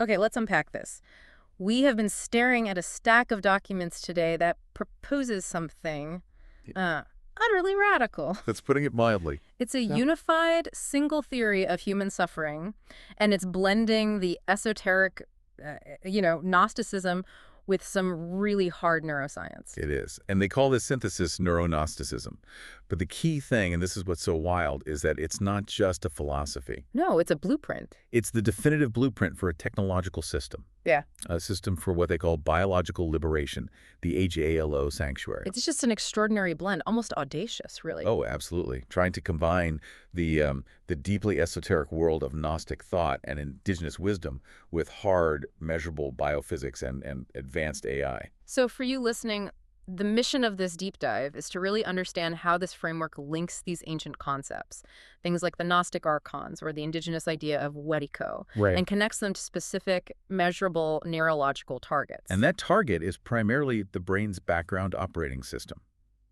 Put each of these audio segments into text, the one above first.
Okay, let's unpack this. We have been staring at a stack of documents today that proposes something uh, utterly radical. That's putting it mildly. It's a unified, single theory of human suffering, and it's blending the esoteric, Gnosticism with some really hard neuroscience. It is. And they call this synthesis neurognosticism. But the key thing, and this is what's so wild, is that it's not just a philosophy. No, it's a blueprint. It's the definitive blueprint for a technological system. Yeah. A system for what they call biological liberation, the HALO sanctuary. It's just an extraordinary blend, almost audacious, really. Oh, absolutely. Trying to combine the deeply esoteric world of Gnostic thought and indigenous wisdom with hard, measurable biophysics and advanced AI. So for you listening, the mission of this deep dive is to really understand how this framework links these ancient concepts, things like the Gnostic archons or the indigenous idea of Wetiko, and connects them to specific, measurable neurological targets. And that target is primarily the brain's background operating system,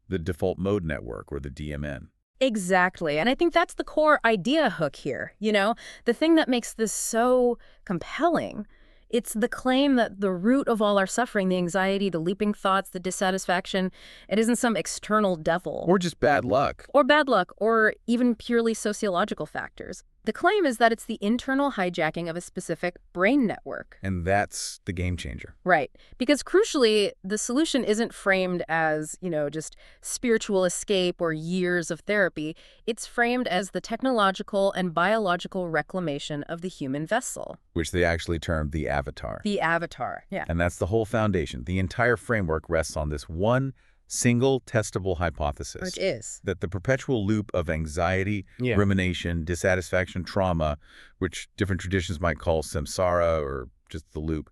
the default mode network, or the DMN. Exactly. And I think that's the core idea hook here, the thing that makes this so compelling. It's the claim that the root of all our suffering, the anxiety, the leaping thoughts, the dissatisfaction, it isn't some external devil. Or just bad luck. Or bad luck, or even purely sociological factors. The claim is that it's the internal hijacking of a specific brain network. And that's the game changer. Right. Because crucially, the solution isn't framed as, just spiritual escape or years of therapy. It's framed as the technological and biological reclamation of the human vessel. Which they actually termed the avatar. The avatar, yeah. And that's the whole foundation. The entire framework rests on this one single testable hypothesis. Which is? That the perpetual loop of anxiety, rumination, dissatisfaction, trauma, which different traditions might call samsara or just the loop,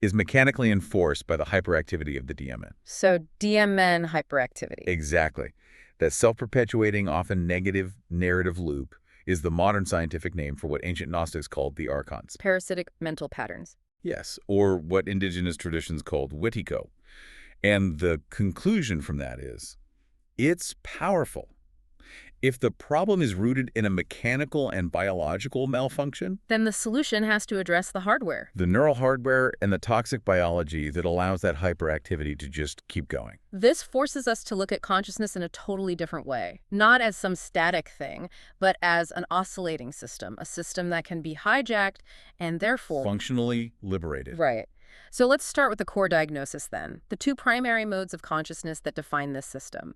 is mechanically enforced by the hyperactivity of the DMN. So DMN hyperactivity. Exactly. That self-perpetuating, often negative narrative loop is the modern scientific name for what ancient Gnostics called the archons. Parasitic mental patterns. Yes, or what indigenous traditions called Wetiko. And the conclusion from that is, it's powerful. If the problem is rooted in a mechanical and biological malfunction, then the solution has to address the hardware. The neural hardware and the toxic biology that allows that hyperactivity to just keep going. This forces us to look at consciousness in a totally different way, not as some static thing, but as an oscillating system, a system that can be hijacked and therefore functionally liberated. Right. So let's start with the core diagnosis then, the two primary modes of consciousness that define this system.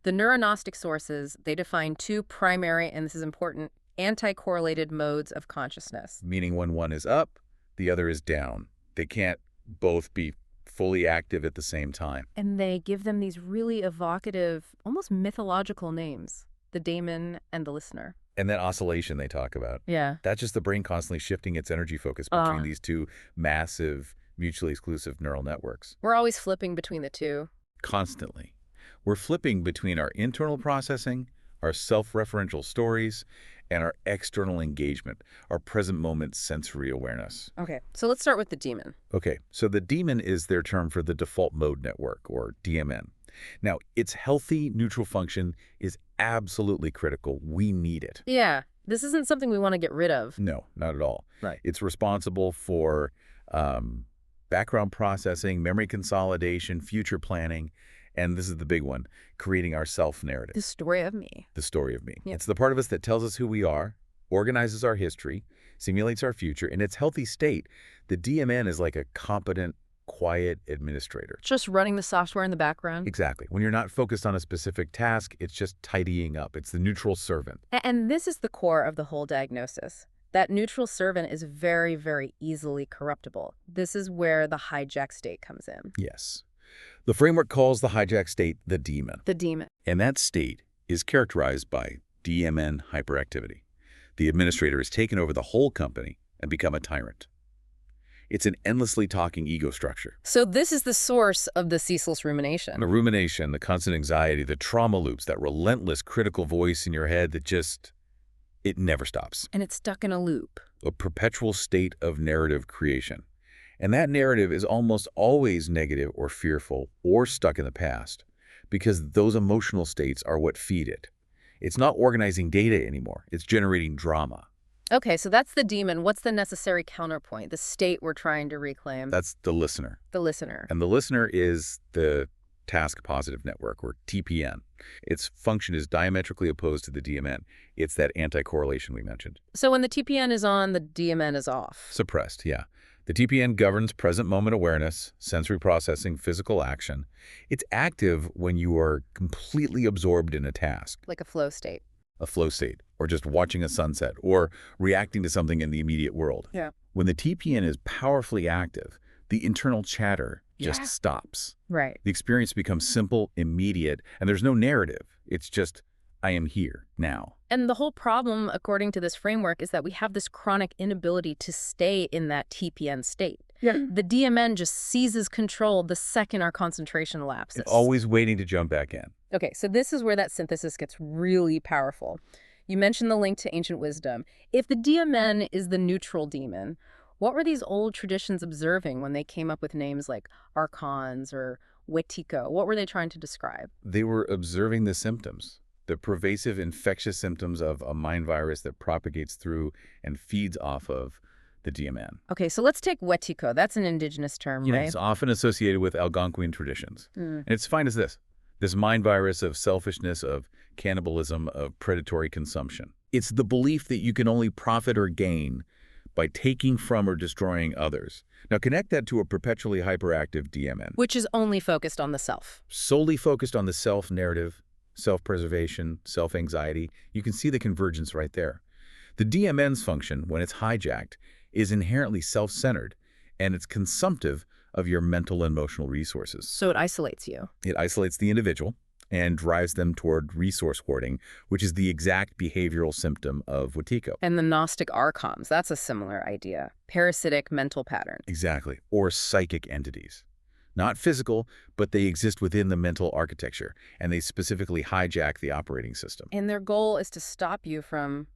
The neurognostic sources, they define two primary, and this is important, anti-correlated modes of consciousness. Meaning when one is up, the other is down. They can't both be fully active at the same time. And they give them these really evocative, almost mythological names, the daemon and the listener. And that oscillation they talk about. Yeah. That's just the brain constantly shifting its energy focus between these two massive, mutually exclusive neural networks. We're always flipping between the two. Constantly. We're flipping between our internal processing, our self-referential stories, and our external engagement, our present moment sensory awareness. Okay, so let's start with the daemon. Okay, so the daemon is their term for the default mode network, or DMN. Now, its healthy neutral function is absolutely critical. We need it. Yeah, this isn't something we want to get rid of. No, not at all. Right. It's responsible for background processing, memory consolidation, future planning, and this is the big one, creating our self-narrative. The story of me. The story of me. Yeah. It's the part of us that tells us who we are, organizes our history, simulates our future. In its healthy state, the DMN is like a competent, quiet administrator. Just running the software in the background. Exactly. When you're not focused on a specific task, it's just tidying up. It's the neutral servant. And this is the core of the whole diagnosis. That neutral servant is very, very easily corruptible. This is where the hijack state comes in. Yes. The framework calls the hijack state the daemon. The daemon. And that state is characterized by DMN hyperactivity. The administrator has taken over the whole company and become a tyrant. It's an endlessly talking ego structure. So this is the source of the ceaseless rumination. The rumination, the constant anxiety, the trauma loops, that relentless critical voice in your head that just, it never stops. And it's stuck in a loop. A perpetual state of narrative creation. And that narrative is almost always negative or fearful or stuck in the past, because those emotional states are what feed it. It's not organizing data anymore. It's generating drama. Okay, so that's the demon. What's the necessary counterpoint, the state we're trying to reclaim? That's the listener. The listener. And the listener is the task positive network, or TPN. Its function is diametrically opposed to the DMN. It's that anti-correlation we mentioned. So when the TPN is on, the DMN is off. Suppressed, yeah. The TPN governs present moment awareness, sensory processing, physical action. It's active when you are completely absorbed in a task. Like a flow state. A flow state, or just watching a sunset, or reacting to something in the immediate world. Yeah. When the TPN is powerfully active, the internal chatter just stops. Right. The experience becomes simple, immediate, and there's no narrative. It's just, I am here now. And the whole problem, according to this framework, is that we have this chronic inability to stay in that TPN state. Yeah. The DMN just seizes control the second our concentration lapses. It's always waiting to jump back in. Okay, so this is where that synthesis gets really powerful. You mentioned the link to ancient wisdom. If the DMN is the neutral demon, what were these old traditions observing when they came up with names like archons or wetiko? What were they trying to describe? They were observing the symptoms, the pervasive infectious symptoms of a mind virus that propagates through and feeds off of the DMN. Okay, so let's take wetiko. That's an indigenous term, right? It's often associated with Algonquian traditions. And it's defined as this mind virus of selfishness, of cannibalism, of predatory consumption. It's the belief that you can only profit or gain by taking from or destroying others. Now connect that to a perpetually hyperactive DMN. Which is only focused on the self. Solely focused on the self-narrative, self-preservation, self-anxiety. You can see the convergence right there. The DMN's function, when it's hijacked, is inherently self-centered, and it's consumptive of your mental and emotional resources. So it isolates you. It isolates the individual and drives them toward resource hoarding, which is the exact behavioral symptom of wetiko. And the Gnostic archons, that's a similar idea. Parasitic mental patterns. Exactly. Or psychic entities. Not physical, but they exist within the mental architecture, and they specifically hijack the operating system. And their goal is to stop you from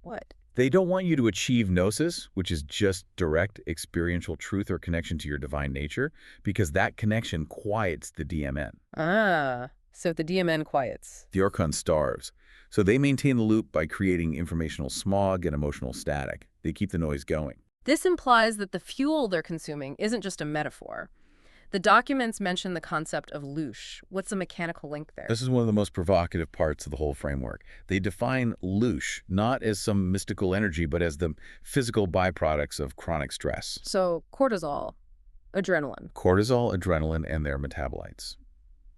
what? They don't want you to achieve gnosis, which is just direct experiential truth or connection to your divine nature, because that connection quiets the DMN. Ah, so the DMN quiets. The archon starves. So they maintain the loop by creating informational smog and emotional static. They keep the noise going. This implies that the fuel they're consuming isn't just a metaphor. The documents mention the concept of louche. What's the mechanical link there? This is one of the most provocative parts of the whole framework. They define louche not as some mystical energy, but as the physical byproducts of chronic stress. So cortisol, adrenaline. Cortisol, adrenaline, and their metabolites.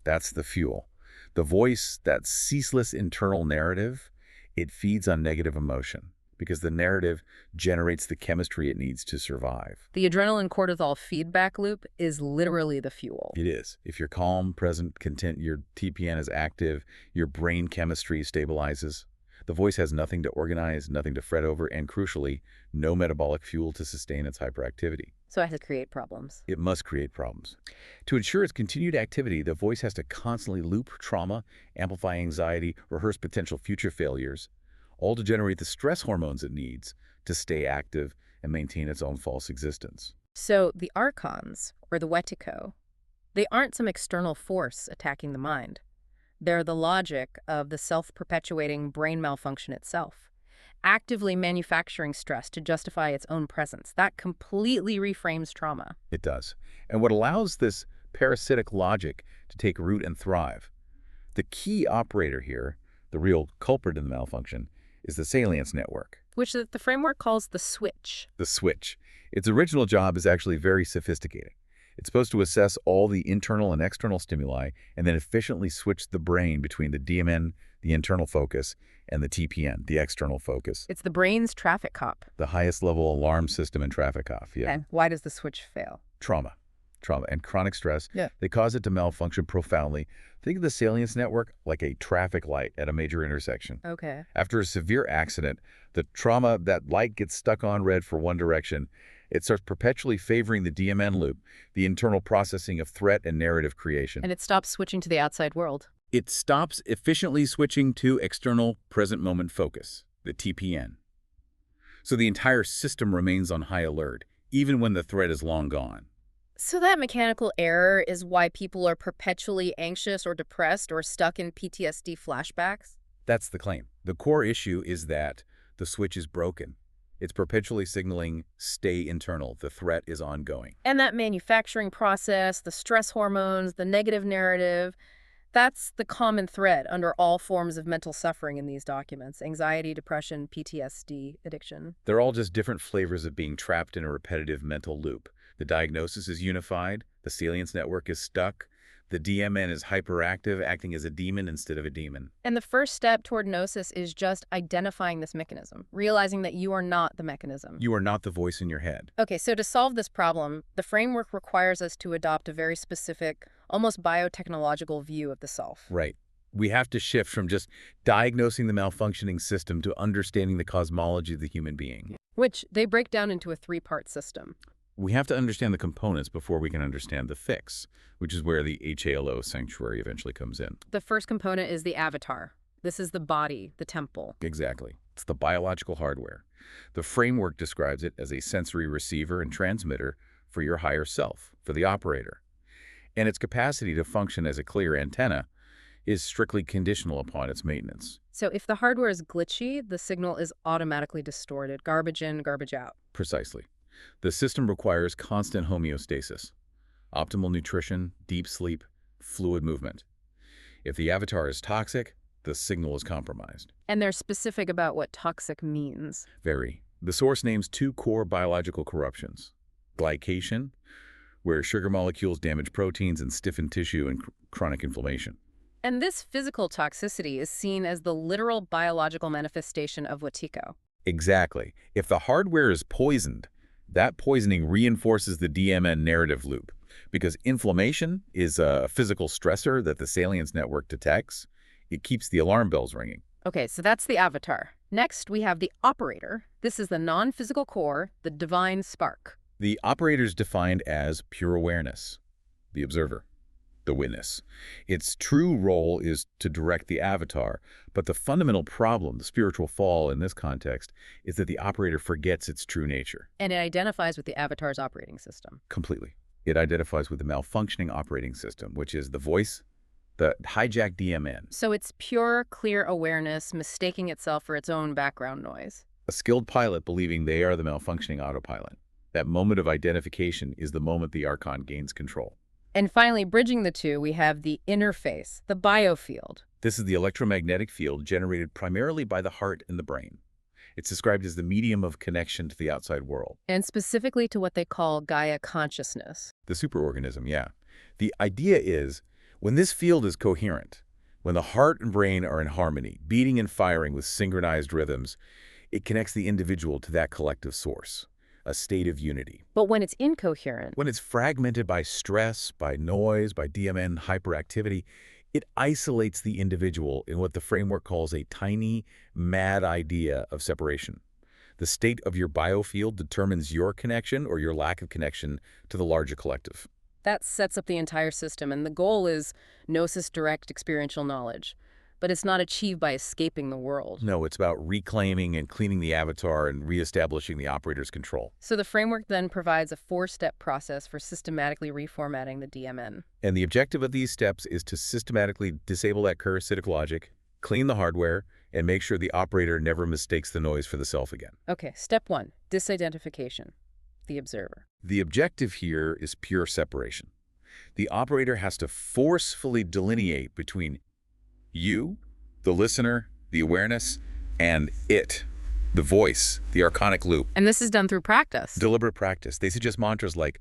That's the fuel. The voice, that ceaseless internal narrative, it feeds on negative emotion, because the narrative generates the chemistry it needs to survive. The adrenaline-cortisol feedback loop is literally the fuel. It is. If you're calm, present, content, your TPN is active, your brain chemistry stabilizes. The voice has nothing to organize, nothing to fret over, and crucially, no metabolic fuel to sustain its hyperactivity. So it has to create problems. It must create problems. To ensure its continued activity, the voice has to constantly loop trauma, amplify anxiety, rehearse potential future failures, all to generate the stress hormones it needs to stay active and maintain its own false existence. So the archons, or the wetiko, they aren't some external force attacking the mind. They're the logic of the self-perpetuating brain malfunction itself, actively manufacturing stress to justify its own presence. That completely reframes trauma. It does. And what allows this parasitic logic to take root and thrive? The key operator here, the real culprit in the malfunction, is the salience network. Which the framework calls the switch. The switch. Its original job is actually very sophisticated. It's supposed to assess all the internal and external stimuli and then efficiently switch the brain between the DMN, the internal focus, and the TPN, the external focus. It's the brain's traffic cop. The highest level alarm system and traffic off, yeah. And why does the switch fail? Trauma, and chronic stress. Yeah. They cause it to malfunction profoundly. Think of the salience network like a traffic light at a major intersection. Okay. After a severe accident, the trauma, that light gets stuck on red for one direction. It starts perpetually favoring the DMN loop, the internal processing of threat and narrative creation. And it stops switching to the outside world. It stops efficiently switching to external present moment focus, the TPN. So the entire system remains on high alert, even when the threat is long gone. So that mechanical error is why people are perpetually anxious or depressed or stuck in PTSD flashbacks? That's the claim. The core issue is that the switch is broken. It's perpetually signaling, stay internal, the threat is ongoing. And that manufacturing process, the stress hormones, the negative narrative, that's the common thread under all forms of mental suffering in these documents: anxiety, depression, PTSD, addiction. They're all just different flavors of being trapped in a repetitive mental loop. The diagnosis is unified, the salience network is stuck, the DMN is hyperactive, acting as a demon instead of a demon. And the first step toward gnosis is just identifying this mechanism, realizing that you are not the mechanism. You are not the voice in your head. Okay, so to solve this problem, the framework requires us to adopt a very specific, almost biotechnological view of the self. Right. We have to shift from just diagnosing the malfunctioning system to understanding the cosmology of the human being. Which they break down into a three-part system. We have to understand the components before we can understand the fix, which is where the HALO sanctuary eventually comes in. The first component is the avatar. This is the body, the temple. Exactly. It's the biological hardware. The framework describes it as a sensory receiver and transmitter for your higher self, for the operator. And its capacity to function as a clear antenna is strictly conditional upon its maintenance. So if the hardware is glitchy, the signal is automatically distorted. Garbage in, garbage out. Precisely. The system requires constant homeostasis, optimal nutrition, deep sleep, fluid movement. If the avatar is toxic, the signal is compromised. And they're specific about what toxic means. Very. The source names two core biological corruptions: glycation, where sugar molecules damage proteins and stiffen tissue, and chronic inflammation. And this physical toxicity is seen as the literal biological manifestation of wetiko. Exactly. If the hardware is poisoned, that poisoning reinforces the DMN narrative loop, because inflammation is a physical stressor that the salience network detects. It keeps the alarm bells ringing. Okay, so that's the avatar. Next, we have the operator. This is the non-physical core, the divine spark. The operator is defined as pure awareness, the observer, the witness. Its true role is to direct the avatar, but the fundamental problem, the spiritual fall in this context, is that the operator forgets its true nature. And it identifies with the avatar's operating system. Completely. It identifies with the malfunctioning operating system, which is the voice, the hijacked DMN. So it's pure, clear awareness mistaking itself for its own background noise. A skilled pilot believing they are the malfunctioning autopilot. That moment of identification is the moment the Archon gains control. And finally, bridging the two, we have the interface, the biofield. This is the electromagnetic field generated primarily by the heart and the brain. It's described as the medium of connection to the outside world. And specifically to what they call Gaia consciousness. The superorganism, yeah. The idea is, when this field is coherent, when the heart and brain are in harmony, beating and firing with synchronized rhythms, it connects the individual to that collective source, a state of unity. But when it's incoherent, when it's fragmented by stress, by noise, by DMN hyperactivity, it isolates the individual in what the framework calls a tiny, mad idea of separation. The state of your biofield determines your connection or your lack of connection to the larger collective. That sets up the entire system, and the goal is gnosis direct experiential knowledge. But it's not achieved by escaping the world. No, it's about reclaiming and cleaning the avatar and reestablishing the operator's control. So the framework then provides a 4-step process for systematically reformatting the DMN. And the objective of these steps is to systematically disable that parasitic logic, clean the hardware, and make sure the operator never mistakes the noise for the self again. Okay, step 1, disidentification, the observer. The objective here is pure separation. The operator has to forcefully delineate between you, the listener, the awareness, and it, the voice, the archonic loop. And this is done through practice. Deliberate practice. They suggest mantras like,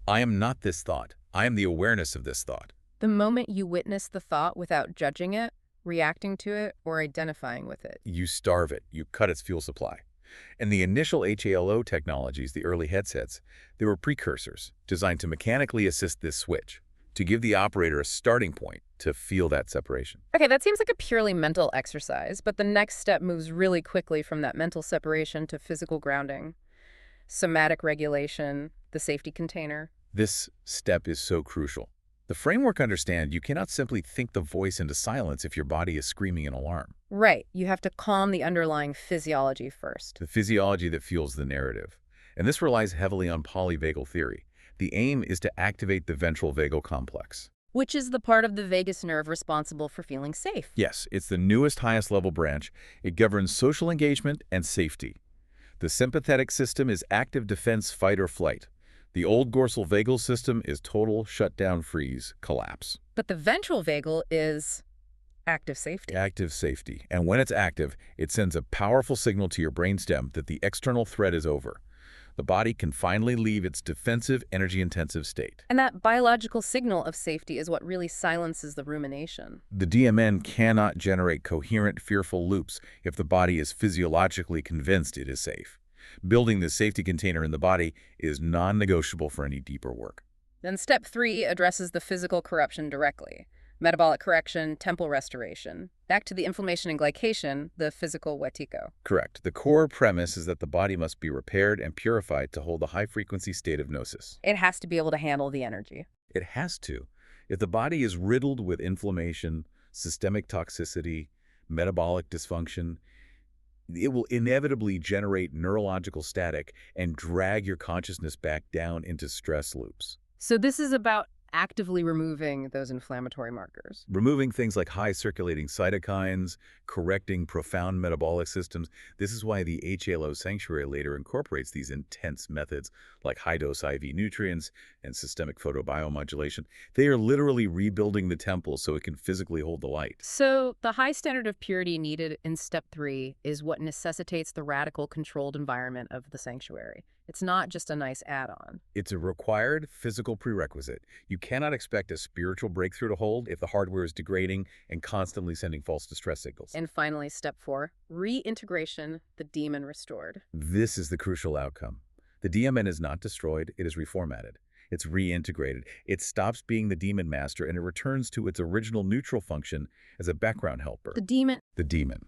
I am not this thought. I am the awareness of this thought. The moment you witness the thought without judging it, reacting to it, or identifying with it, you starve it. You cut its fuel supply. And the initial HALO technologies, the early headsets, they were precursors designed to mechanically assist this switch, to give the operator a starting point to feel that separation. Okay, that seems like a purely mental exercise, but the next step moves really quickly from that mental separation to physical grounding, somatic regulation, the safety container. This step is so crucial. The framework understands you cannot simply think the voice into silence if your body is screaming an alarm. Right, you have to calm the underlying physiology first. The physiology that fuels the narrative. And this relies heavily on polyvagal theory. The aim is to activate the ventral vagal complex, which is the part of the vagus nerve responsible for feeling safe. Yes, it's the newest, highest level branch. It governs social engagement and safety. The sympathetic system is active defense, fight, or flight. The old dorsal vagal system is total shutdown, freeze, collapse. But the ventral vagal is active safety. Active safety. And when it's active, it sends a powerful signal to your brainstem that the external threat is over. The body can finally leave its defensive, energy-intensive state. And that biological signal of safety is what really silences the rumination. The DMN cannot generate coherent, fearful loops if the body is physiologically convinced it is safe. Building this safety container in the body is non-negotiable for any deeper work. Then step 3 addresses the physical corruption directly. Metabolic correction, temple restoration. Back to the inflammation and glycation, the physical wetiko. Correct. The core premise is that the body must be repaired and purified to hold a high-frequency state of gnosis. It has to be able to handle the energy. It has to. If the body is riddled with inflammation, systemic toxicity, metabolic dysfunction, it will inevitably generate neurological static and drag your consciousness back down into stress loops. So this is about actively removing those inflammatory markers. Removing things like high circulating cytokines, correcting profound metabolic systems. This is why the HALO sanctuary later incorporates these intense methods like high-dose IV nutrients and systemic photobiomodulation. They are literally rebuilding the temple so it can physically hold the light. So the high standard of purity needed in step 3 is what necessitates the radical controlled environment of the sanctuary. It's not just a nice add-on. It's a required physical prerequisite. You cannot expect a spiritual breakthrough to hold if the hardware is degrading and constantly sending false distress signals. And finally, step 4, reintegration, the demon restored. This is the crucial outcome. The DMN is not destroyed, it is reformatted. It's reintegrated. It stops being the demon master and it returns to its original neutral function as a background helper. The demon. The demon.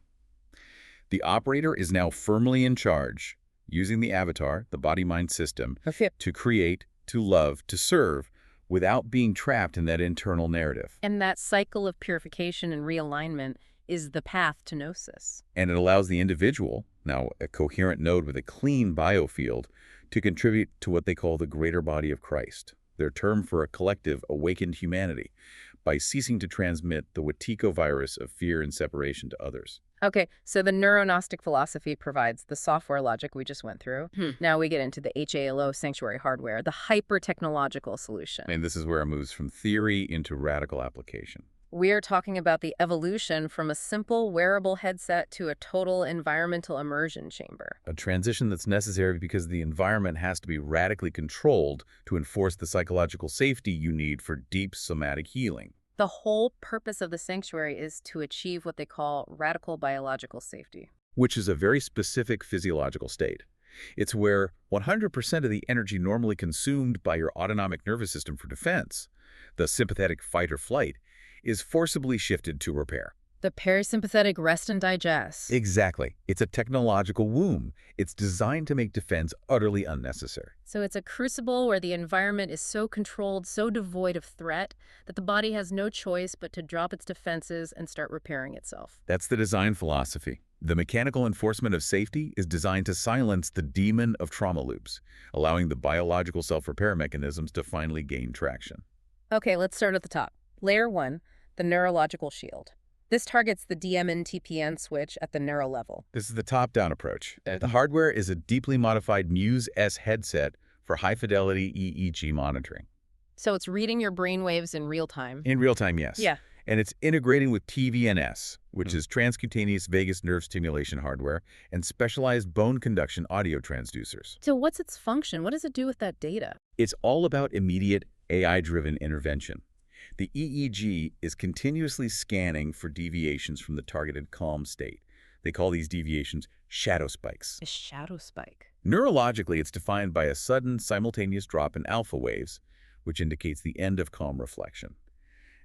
The operator is now firmly in charge, using the avatar, the body-mind system, to create, to love, to serve, without being trapped in that internal narrative. And that cycle of purification and realignment is the path to gnosis. And it allows the individual, now a coherent node with a clean biofield, to contribute to what they call the greater body of Christ, their term for a collective awakened humanity, by ceasing to transmit the wetiko virus of fear and separation to others. Okay, so the neurognostic philosophy provides the software logic we just went through. Now we get into the HALO sanctuary hardware, the hyper-technological solution. And this is where it moves from theory into radical application. We're talking about the evolution from a simple wearable headset to a total environmental immersion chamber. A transition that's necessary because the environment has to be radically controlled to enforce the psychological safety you need for deep somatic healing. The whole purpose of the sanctuary is to achieve what they call radical biological safety, which is a very specific physiological state. It's where 100% of the energy normally consumed by your autonomic nervous system for defense, the sympathetic fight or flight, is forcibly shifted to repair. The parasympathetic rest and digest. Exactly. It's a technological womb. It's designed to make defense utterly unnecessary. So it's a crucible where the environment is so controlled, so devoid of threat, that the body has no choice but to drop its defenses and start repairing itself. That's the design philosophy. The mechanical enforcement of safety is designed to silence the demon of trauma loops, allowing the biological self-repair mechanisms to finally gain traction. Okay, let's start at the top. Layer 1, the neurological shield. This targets the DMN-TPN switch at the neuro level. This is the top-down approach. The hardware is a deeply modified Muse-S headset for high-fidelity EEG monitoring. So it's reading your brain waves in real time? In real time, yes. Yeah. And it's integrating with TVNS, which is transcutaneous vagus nerve stimulation hardware, and specialized bone conduction audio transducers. So what's its function? What does it do with that data? It's all about immediate AI-driven intervention. The EEG is continuously scanning for deviations from the targeted calm state. They call these deviations shadow spikes. A shadow spike. Neurologically, it's defined by a sudden simultaneous drop in alpha waves, which indicates the end of calm reflection,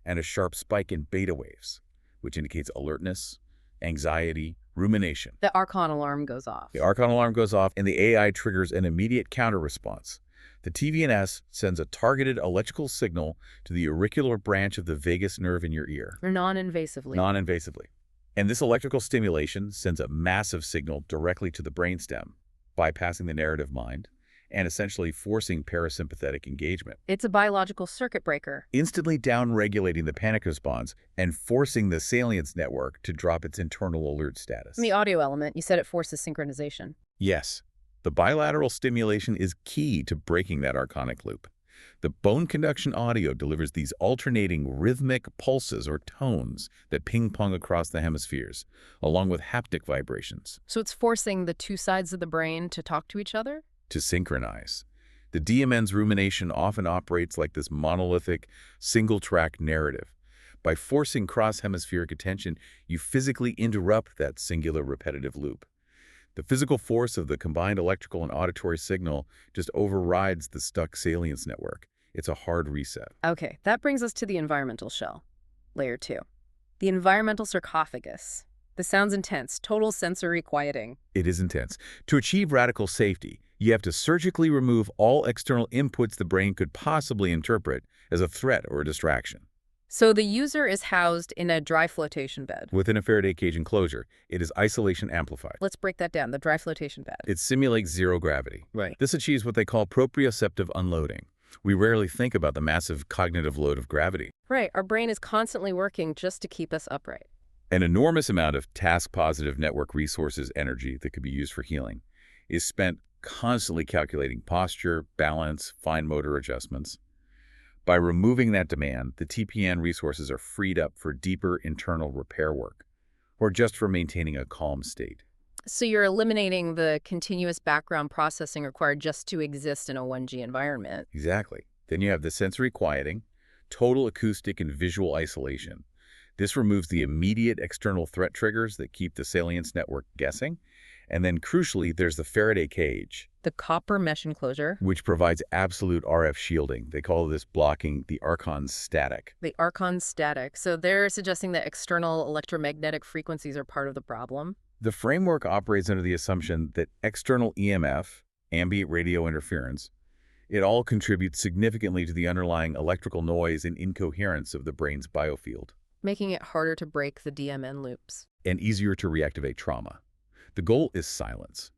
and a sharp spike in beta waves, which indicates alertness, anxiety, rumination. The Archon alarm goes off. The Archon alarm goes off, and the AI triggers an immediate counter-response. The TVNS sends a targeted electrical signal to the auricular branch of the vagus nerve in your ear. Non-invasively. Non-invasively. And this electrical stimulation sends a massive signal directly to the brainstem, bypassing the narrative mind, and essentially forcing parasympathetic engagement. It's a biological circuit breaker. Instantly down-regulating the panic response and forcing the salience network to drop its internal alert status. And the audio element, you said it forces synchronization. Yes. The bilateral stimulation is key to breaking that archonic loop. The bone conduction audio delivers these alternating rhythmic pulses or tones that ping-pong across the hemispheres, along with haptic vibrations. So it's forcing the two sides of the brain to talk to each other? To synchronize. The DMN's rumination often operates like this monolithic, single-track narrative. By forcing cross-hemispheric attention, you physically interrupt that singular repetitive loop. The physical force of the combined electrical and auditory signal just overrides the stuck salience network. It's a hard reset. Okay, that brings us to the environmental shell, layer 2. The environmental sarcophagus. This sounds intense, total sensory quieting. It is intense. To achieve radical safety, you have to surgically remove all external inputs the brain could possibly interpret as a threat or a distraction. So the user is housed in a dry flotation bed. Within a Faraday cage enclosure, it is isolation amplified. Let's break that down, the dry flotation bed. It simulates zero gravity. Right. This achieves what they call proprioceptive unloading. We rarely think about the massive cognitive load of gravity. Right, our brain is constantly working just to keep us upright. An enormous amount of task-positive network resources energy that could be used for healing is spent constantly calculating posture, balance, fine motor adjustments. By removing that demand, the TPN resources are freed up for deeper internal repair work, or just for maintaining a calm state. So you're eliminating the continuous background processing required just to exist in a 1G environment. Exactly. Then you have the sensory quieting, total acoustic and visual isolation. This removes the immediate external threat triggers that keep the salience network guessing. And then crucially, there's the Faraday cage. The copper mesh enclosure. Which provides absolute RF shielding. They call this blocking the Archon static. The Archon static. So they're suggesting that external electromagnetic frequencies are part of the problem. The framework operates under the assumption that external EMF, ambient radio interference, it all contributes significantly to the underlying electrical noise and incoherence of the brain's biofield. Making it harder to break the DMN loops. And easier to reactivate trauma. The goal is silence.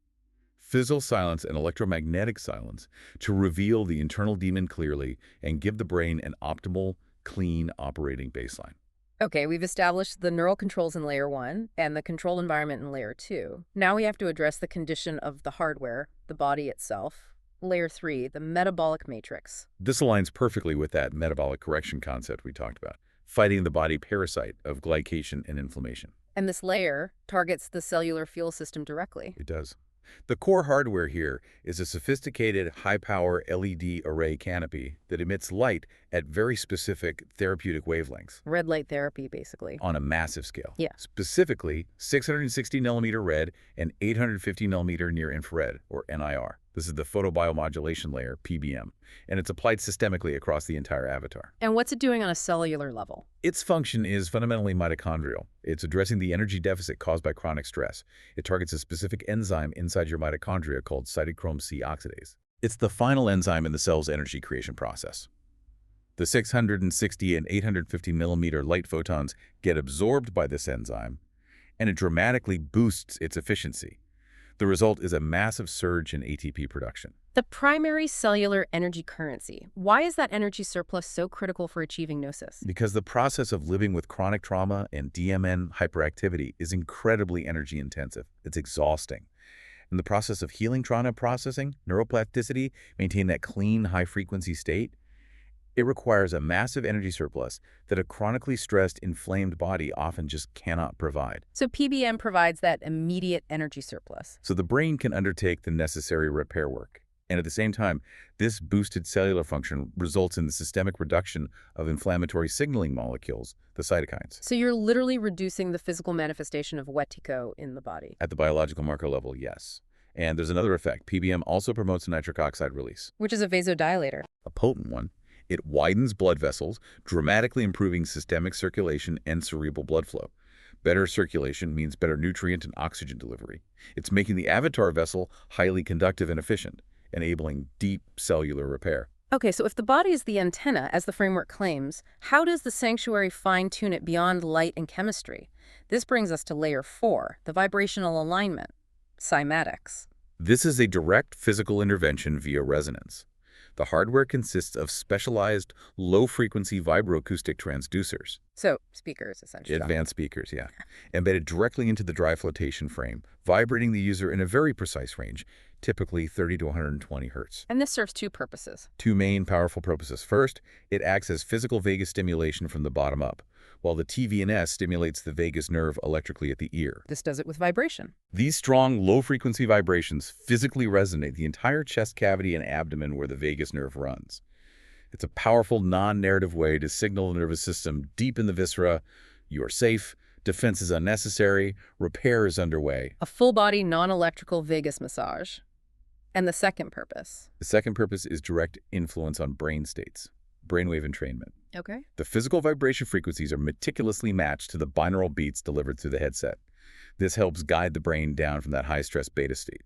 Physical silence and electromagnetic silence to reveal the internal demon clearly and give the brain an optimal, clean operating baseline. Okay, we've established the neural controls in layer 1 and the control environment in layer 2. Now we have to address the condition of the hardware, the body itself. Layer 3, the metabolic matrix. This aligns perfectly with that metabolic correction concept we talked about, fighting the body parasite of glycation and inflammation. And this layer targets the cellular fuel system directly. It does. The core hardware here is a sophisticated high-power LED array canopy that emits light at very specific therapeutic wavelengths. Red light therapy, basically. On a massive scale. Yeah. Specifically, 660 nanometer red and 850 nanometer near infrared, or NIR. This is the photobiomodulation layer, PBM, and it's applied systemically across the entire avatar. And what's it doing on a cellular level? Its function is fundamentally mitochondrial. It's addressing the energy deficit caused by chronic stress. It targets a specific enzyme inside your mitochondria called cytochrome C oxidase. It's the final enzyme in the cell's energy creation process. The 660 and 850 millimeter light photons get absorbed by this enzyme, and it dramatically boosts its efficiency. The result is a massive surge in ATP production. The primary cellular energy currency. Why is that energy surplus so critical for achieving gnosis? Because the process of living with chronic trauma and DMN hyperactivity is incredibly energy intensive. It's exhausting. In the process of healing trauma processing, neuroplasticity, maintain that clean, high-frequency state, it requires a massive energy surplus that a chronically stressed, inflamed body often just cannot provide. So PBM provides that immediate energy surplus. So the brain can undertake the necessary repair work. And at the same time, this boosted cellular function results in the systemic reduction of inflammatory signaling molecules, the cytokines. So you're literally reducing the physical manifestation of wetiko in the body. At the biological marker level, yes. And there's another effect. PBM also promotes nitric oxide release. Which is a vasodilator. A potent one. It widens blood vessels, dramatically improving systemic circulation and cerebral blood flow. Better circulation means better nutrient and oxygen delivery. It's making the avatar vessel highly conductive and efficient, enabling deep cellular repair. Okay, so if the body is the antenna, as the framework claims, how does the sanctuary fine-tune it beyond light and chemistry? This brings us to layer 4, the vibrational alignment, cymatics. This is a direct physical intervention via resonance. The hardware consists of specialized low-frequency vibroacoustic transducers. So, speakers, essentially. Advanced speakers, yeah. Embedded directly into the dry flotation frame, vibrating the user in a very precise range, typically 30 to 120 hertz. And this serves two purposes. Two main powerful purposes. First, it acts as physical vagus stimulation from the bottom up, while the TVNS stimulates the vagus nerve electrically at the ear. This does it with vibration. These strong, low-frequency vibrations physically resonate the entire chest cavity and abdomen where the vagus nerve runs. It's a powerful, non-narrative way to signal the nervous system deep in the viscera, you are safe, defense is unnecessary, repair is underway. A full-body, non-electrical vagus massage. And the second purpose? The second purpose is direct influence on brain states, brainwave entrainment. Okay. The physical vibration frequencies are meticulously matched to the binaural beats delivered through the headset. This helps guide the brain down from that high-stress beta state.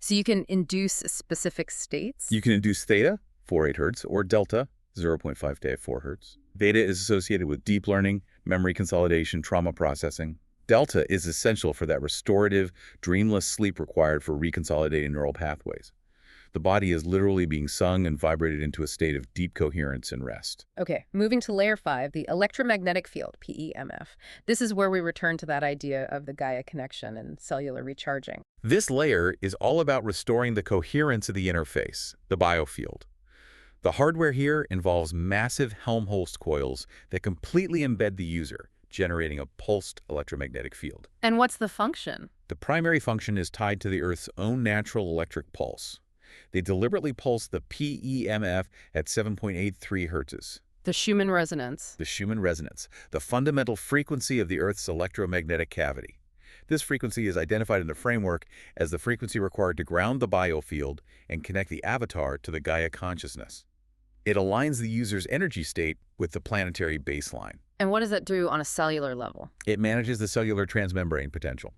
So you can induce specific states? You can induce theta, 4-8 hertz, or delta, 0.5 to 4 hertz. Theta is associated with deep learning, memory consolidation, trauma processing. Delta is essential for that restorative, dreamless sleep required for reconsolidating neural pathways. The body is literally being sung and vibrated into a state of deep coherence and rest. Okay, moving to layer 5, the electromagnetic field, PEMF. This is where we return to that idea of the Gaia connection and cellular recharging. This layer is all about restoring the coherence of the interface, the biofield. The hardware here involves massive Helmholtz coils that completely embed the user, generating a pulsed electromagnetic field. And what's the function? The primary function is tied to the Earth's own natural electric pulse. They deliberately pulse the PEMF at 7.83 hertz. The Schumann resonance. The Schumann resonance, the fundamental frequency of the Earth's electromagnetic cavity. This frequency is identified in the framework as the frequency required to ground the biofield and connect the avatar to the Gaia consciousness. It aligns the user's energy state with the planetary baseline. And what does that do on a cellular level? It manages the cellular transmembrane potential.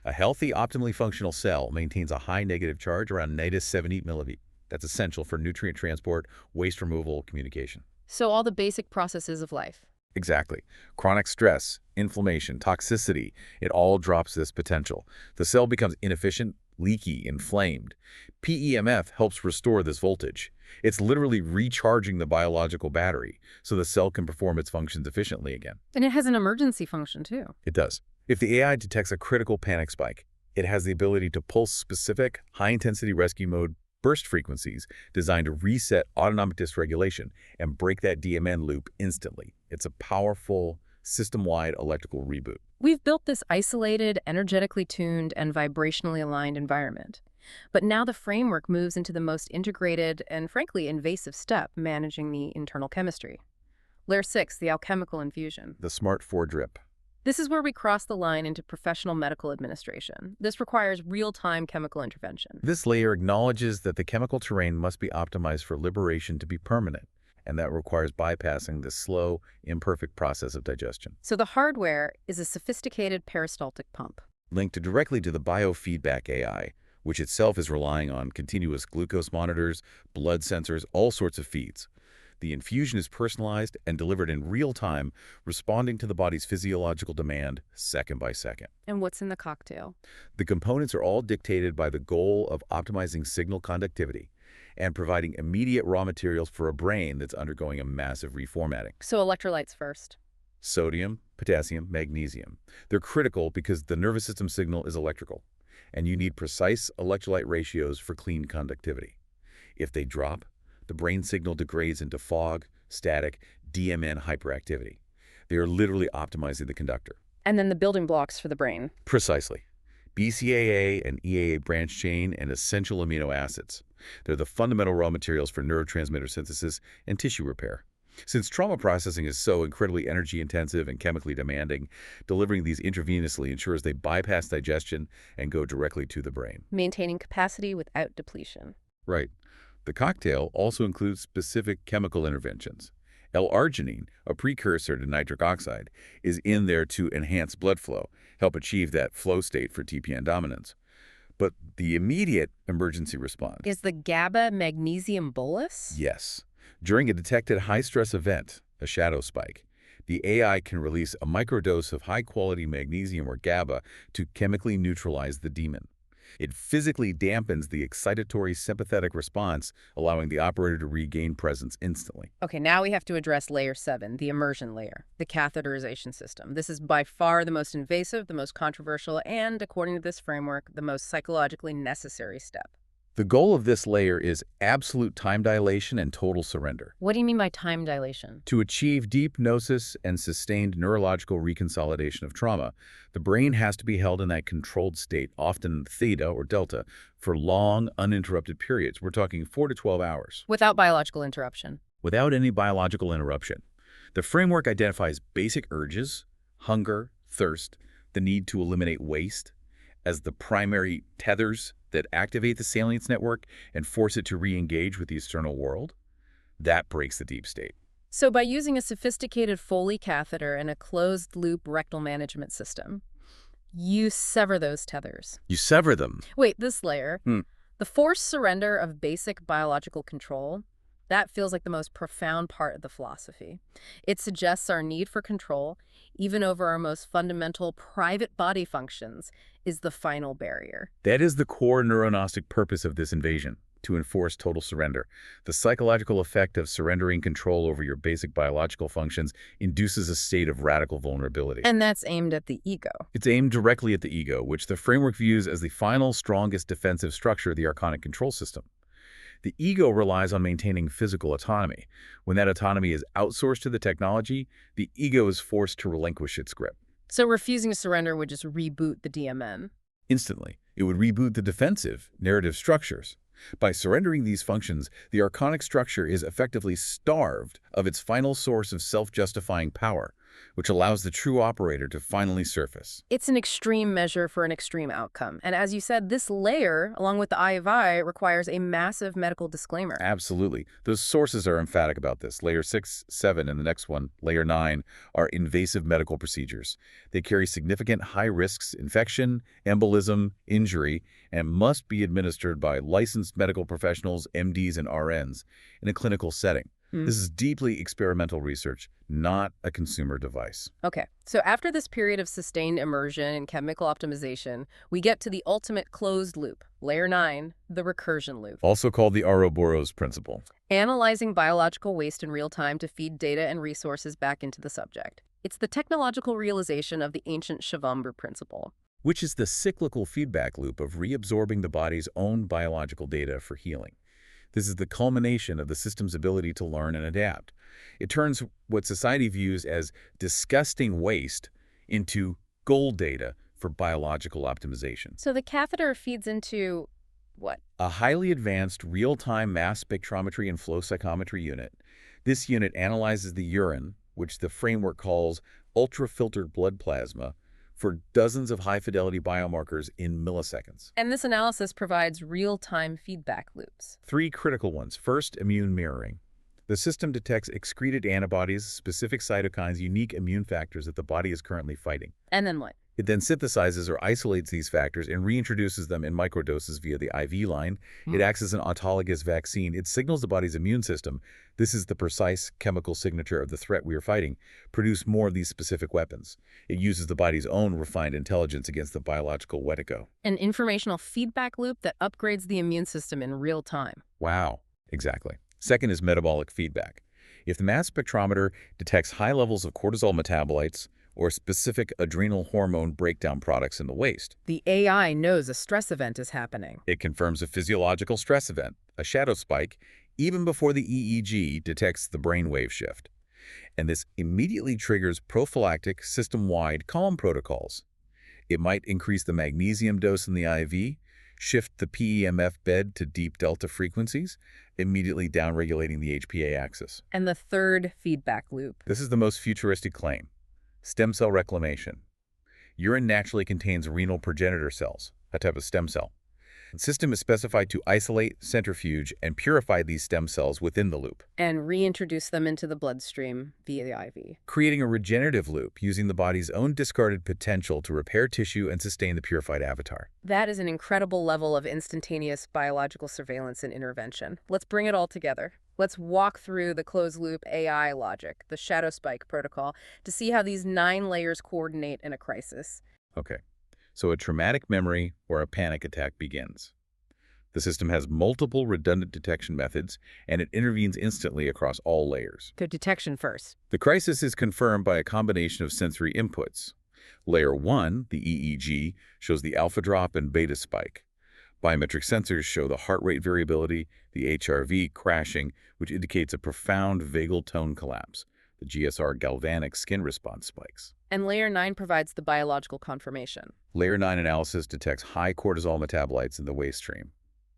A healthy, optimally functional cell maintains a high negative charge around -70 milliV. That's essential for nutrient transport, waste removal, communication. So all the basic processes of life. Exactly. Chronic stress, inflammation, toxicity, it all drops this potential. The cell becomes inefficient, leaky, inflamed. PEMF helps restore this voltage. It's literally recharging the biological battery so the cell can perform its functions efficiently again. And it has an emergency function too. It does. If the AI detects a critical panic spike, it has the ability to pulse specific, high-intensity rescue mode burst frequencies designed to reset autonomic dysregulation and break that DMN loop instantly. It's a powerful, system-wide electrical reboot. We've built this isolated, energetically tuned, and vibrationally aligned environment. But now the framework moves into the most integrated and, frankly, invasive step, managing the internal chemistry. Layer 6, the alchemical infusion. The Smart 4 drip. This is where we cross the line into professional medical administration. This requires real-time chemical intervention. This layer acknowledges that the chemical terrain must be optimized for liberation to be permanent, and that requires bypassing the slow, imperfect process of digestion. So the hardware is a sophisticated peristaltic pump. Linked directly to the biofeedback AI, which itself is relying on continuous glucose monitors, blood sensors, all sorts of feeds. The infusion is personalized and delivered in real time, responding to the body's physiological demand second by second. And what's in the cocktail? The components are all dictated by the goal of optimizing signal conductivity and providing immediate raw materials for a brain that's undergoing a massive reformatting. So electrolytes first. Sodium, potassium, magnesium. They're critical because the nervous system signal is electrical, and you need precise electrolyte ratios for clean conductivity. If they drop, the brain signal degrades into fog, static, DMN hyperactivity. They are literally optimizing the conductor. And then the building blocks for the brain. Precisely. BCAA and EAA branch chain and essential amino acids. They're the fundamental raw materials for neurotransmitter synthesis and tissue repair. Since trauma processing is so incredibly energy intensive and chemically demanding, delivering these intravenously ensures they bypass digestion and go directly to the brain. Maintaining capacity without depletion. Right. The cocktail also includes specific chemical interventions. L-arginine, a precursor to nitric oxide, is in there to enhance blood flow, help achieve that flow state for TPN dominance. But the immediate emergency response is the GABA magnesium bolus? Yes. During a detected high-stress event, a shadow spike, the AI can release a microdose of high-quality magnesium or GABA to chemically neutralize the demon. It physically dampens the excitatory sympathetic response, allowing the operator to regain presence instantly. Okay, now we have to address layer 7, the immersion layer, the catheterization system. This is by far the most invasive, the most controversial, and, according to this framework, the most psychologically necessary step. The goal of this layer is absolute time dilation and total surrender. What do you mean by time dilation? To achieve deep gnosis and sustained neurological reconsolidation of trauma, the brain has to be held in that controlled state, often theta or delta, for long, uninterrupted periods. We're talking 4 to 12 hours. Without biological interruption. Without any biological interruption. The framework identifies basic urges, hunger, thirst, the need to eliminate waste, as the primary tethers that activate the salience network and force it to re-engage with the external world. That breaks the deep state. So by using a sophisticated Foley catheter and a closed-loop rectal management system, you sever those tethers. You sever them. Wait, this layer, the forced surrender of basic biological control, that feels like the most profound part of the philosophy. It suggests our need for control, even over our most fundamental private body functions, is the final barrier. That is the core neurognostic purpose of this invasion, to enforce total surrender. The psychological effect of surrendering control over your basic biological functions induces a state of radical vulnerability. And that's aimed at the ego. It's aimed directly at the ego, which the framework views as the final, strongest defensive structure of the archonic control system. The ego relies on maintaining physical autonomy. When that autonomy is outsourced to the technology, the ego is forced to relinquish its grip. So refusing to surrender would just reboot the DMN? Instantly. It would reboot the defensive, narrative structures. By surrendering these functions, the archonic structure is effectively starved of its final source of self-justifying power, which allows the true operator to finally surface. It's an extreme measure for an extreme outcome. And as you said, this layer, along with the I of I, requires a massive medical disclaimer. Absolutely. Those sources are emphatic about this. Layer 6, 7, and the next one, Layer 9, are invasive medical procedures. They carry significant high risks, infection, embolism, injury, and must be administered by licensed medical professionals, MDs, and RNs in a clinical setting. This is deeply experimental research, not a consumer device. Okay, so after this period of sustained immersion and chemical optimization, we get to the ultimate closed loop, layer 9, the recursion loop. Also called the Ouroboros principle. Analyzing biological waste in real time to feed data and resources back into the subject. It's the technological realization of the ancient Shivambu principle. Which is the cyclical feedback loop of reabsorbing the body's own biological data for healing. This is the culmination of the system's ability to learn and adapt. It turns what society views as disgusting waste into gold data for biological optimization. So the catheter feeds into what? A highly advanced real-time mass spectrometry and flow cytometry unit. This unit analyzes the urine, which the framework calls ultra-filtered blood plasma, for dozens of high-fidelity biomarkers in milliseconds. And this analysis provides real-time feedback loops. 3 critical ones. First, immune mirroring. The system detects excreted antibodies, specific cytokines, unique immune factors that the body is currently fighting. And then what? It then synthesizes or isolates these factors and reintroduces them in microdoses via the IV line. It acts as an autologous vaccine. It signals the body's immune system, this is the precise chemical signature of the threat we are fighting, produce more of these specific weapons. It uses the body's own refined intelligence against the biological wetigo. An informational feedback loop that upgrades the immune system in real time. Wow, exactly. Second is metabolic feedback. If the mass spectrometer detects high levels of cortisol metabolites, or specific adrenal hormone breakdown products in the waste, the AI knows a stress event is happening. It confirms a physiological stress event, a shadow spike, even before the EEG detects the brainwave shift. And this immediately triggers prophylactic, system-wide calm protocols. It might increase the magnesium dose in the IV, shift the PEMF bed to deep delta frequencies, immediately downregulating the HPA axis. And the third feedback loop. This is the most futuristic claim. Stem cell reclamation. Urine naturally contains renal progenitor cells, a type of stem cell. The system is specified to isolate, centrifuge, and purify these stem cells within the loop, and reintroduce them into the bloodstream via the IV. Creating a regenerative loop using the body's own discarded potential to repair tissue and sustain the purified avatar. That is an incredible level of instantaneous biological surveillance and intervention. Let's bring it all together. Let's walk through the closed-loop AI logic, the shadow spike protocol, to see how these 9 layers coordinate in a crisis. Okay. So a traumatic memory or a panic attack begins. The system has multiple redundant detection methods, and it intervenes instantly across all layers. The detection first. The crisis is confirmed by a combination of sensory inputs. Layer 1, the EEG, shows the alpha drop and beta spike. Biometric sensors show the heart rate variability, the HRV crashing, which indicates a profound vagal tone collapse, the GSR galvanic skin response spikes. And Layer 9 provides the biological confirmation. Layer 9 analysis detects high cortisol metabolites in the waste stream.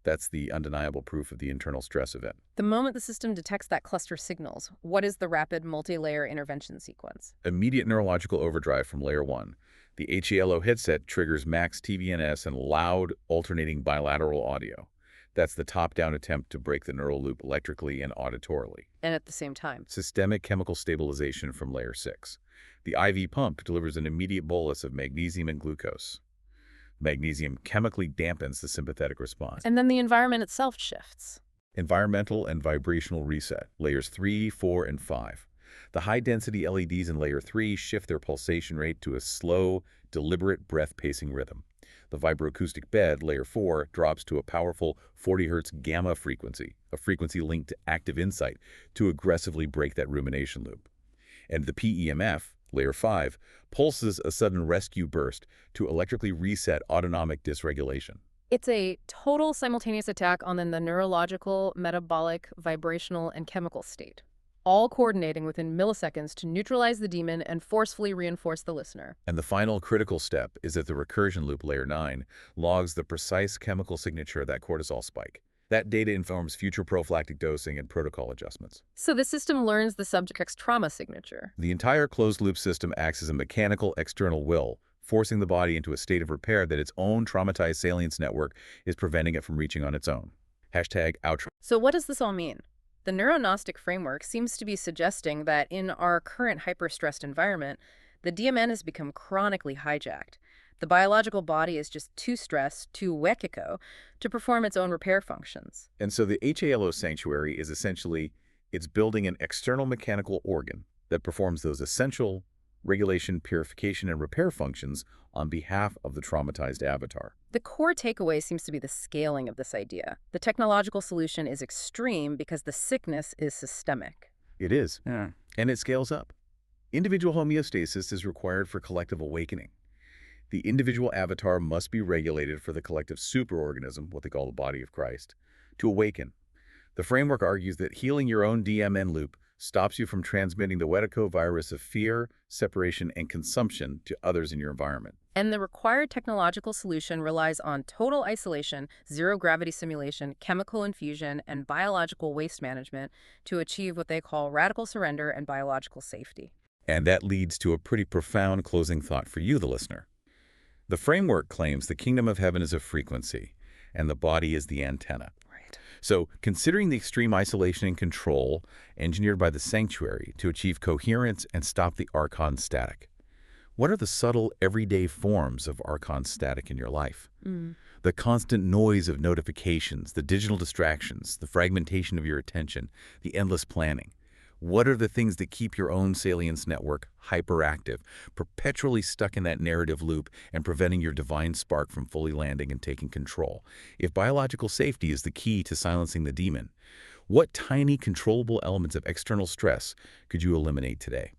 That's the undeniable proof of the internal stress event. The moment the system detects that cluster signals, what is the rapid multi-layer intervention sequence? Immediate neurological overdrive from Layer 1. The HELO headset triggers max TVNS and loud, alternating bilateral audio. That's the top-down attempt to break the neural loop electrically and auditorily. And at the same time, Systemic chemical stabilization from Layer 6. The IV pump delivers an immediate bolus of magnesium and glucose. Magnesium chemically dampens the sympathetic response. and then the environment itself shifts. Environmental and vibrational reset, Layers 3, 4, and 5. The high-density LEDs in Layer 3 shift their pulsation rate to a slow, deliberate breath-pacing rhythm. The vibroacoustic bed, Layer 4, drops to a powerful 40 Hz gamma frequency, a frequency linked to active insight to aggressively break that rumination loop. And the PEMF, Layer 5, pulses a sudden rescue burst to electrically reset autonomic dysregulation. It's a total simultaneous attack on the neurological, metabolic, vibrational, and chemical state, all coordinating within milliseconds to neutralize the demon and forcefully reinforce the listener. And the final critical step is that the recursion loop, Layer 9, logs the precise chemical signature of that cortisol spike. That data informs future prophylactic dosing and protocol adjustments. So the system learns the subject's trauma signature. The entire closed-loop system acts as a mechanical external will, forcing the body into a state of repair that its own traumatized salience network is preventing it from reaching on its own. #outro. So what does this all mean? The neurognostic framework seems to be suggesting that in our current hyper-stressed environment, the DMN has become chronically hijacked. The biological body is just too stressed, too wekiko, to perform its own repair functions. And so the HALO sanctuary is essentially, it's building an external mechanical organ that performs those essential regulation, purification, and repair functions on behalf of the traumatized avatar. The core takeaway seems to be the scaling of this idea. The technological solution is extreme because the sickness is systemic. It is. Yeah. And it scales up. Individual homeostasis is required for collective awakening. The individual avatar must be regulated for the collective superorganism, what they call the body of Christ, to awaken. The framework argues that healing your own DMN loop stops you from transmitting the Wetico virus of fear, separation, and consumption to others in your environment. And the required technological solution relies on total isolation, zero-gravity simulation, chemical infusion, and biological waste management to achieve what they call radical surrender and biological safety. And that leads to a pretty profound closing thought for you, the listener. The framework claims the kingdom of heaven is a frequency, and the body is the antenna. Right. So, considering the extreme isolation and control engineered by the sanctuary to achieve coherence and stop the archon static, what are the subtle, everyday forms of archon static in your life? The constant noise of notifications, the digital distractions, the fragmentation of your attention, the endless planning. What are the things that keep your own salience network hyperactive, perpetually stuck in that narrative loop and preventing your divine spark from fully landing and taking control? If biological safety is the key to silencing the demon, what tiny controllable elements of external stress could you eliminate today?